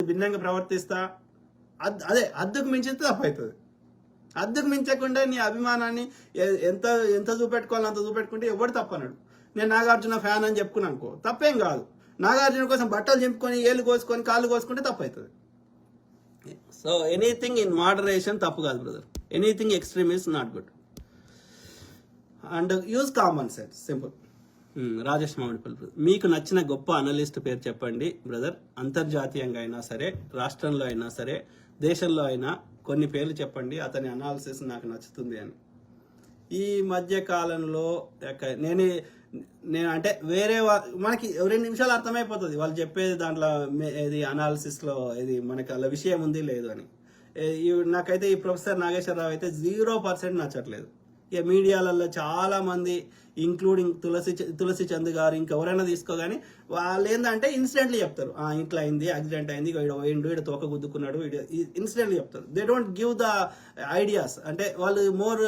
భిన్నంగా ప్రవర్తిస్తా, అదే హద్దుకు మించితే తప్పు అవుతుంది. హద్దుకు మించకుండా నీ అభిమానాన్ని ఎంత ఎంత చూపెట్టుకోవాలో అంత చూపెట్టుకుంటే ఎవడు తప్పన్నాడు. నేను నాగార్జున ఫ్యాన్ అని చెప్పుకున్నాను అనుకో, తప్పేం కాదు. నాగార్జున కోసం బట్టలు చింపుకొని ఏళ్ళు కోసుకొని కాళ్ళు కోసుకుంటే తప్పు అవుతుంది. సో ఎనీథింగ్ ఇన్ మోడరేషన్ తప్పు కాదు brother. Anything extreme is not good. And use common sense, simple. Rajesh Mamidipalli, మీకు నచ్చిన గొప్ప అనలిస్ట్ పేరు చెప్పండి బ్రదర్. అంతర్జాతీయంగా అయినా సరే, రాష్ట్రంలో అయినా సరే, దేశంలో అయినా కొన్ని పేర్లు చెప్పండి, అతని అనాలిసిస్ నాకు నచ్చుతుంది అని. ఈ మధ్య కాలంలో నేను అంటే వేరే మనకి 2 నిమిషాలు అర్థమైపోతుంది వాళ్ళు చెప్పేది, దాంట్లో ఇది అనాలిసిస్లో ఇది మనకి అలా విషయం ఉంది లేదు అని. నాకైతే ఈ ప్రొఫెసర్ నాగేశ్వరరావు అయితే 0% నచ్చట్లేదు. ఇక మీడియాలలో చాలా మంది ఇంక్లూడింగ్ తులసి చంద్ గారు ఇంకెవరైనా తీసుకోగాని వాళ్ళు ఏంటంటే ఇన్సిడెంట్లీ చెప్తారు, ఇట్లా అయింది, యాక్సిడెంట్ అయింది, వీడు తోక గుద్దుకున్నాడు, ఇన్సిడెంట్లీ చెప్తారు. They don't give the ideas. అంటే వాళ్ళు మోర్